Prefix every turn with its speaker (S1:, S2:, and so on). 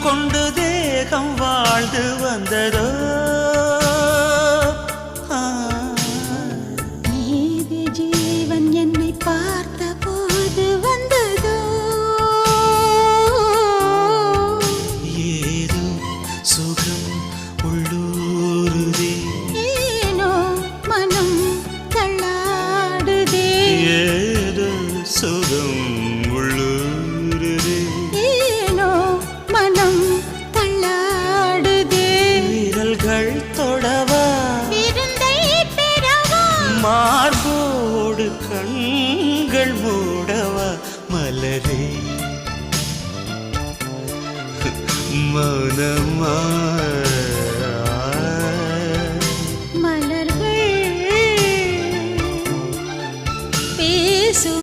S1: கொண்டு தேகம் வாழ்ந்து வந்ததோ
S2: நீதி ஜீவன் என்னை பார்த்த போது வந்ததோ
S1: ஏதோ சுகம் உள்ளூருதே
S2: ஏனோ மனம் தள்ளாடுதே
S1: ஏதோ சுகம் உள்ளூருதே
S2: ஏனோ மனம் தள்ளாடுதே
S1: விரல்கள் தொடவா
S2: விருந்தை பெறவா
S1: மார்போடு கண்கள் மூடவா மலரே மனமா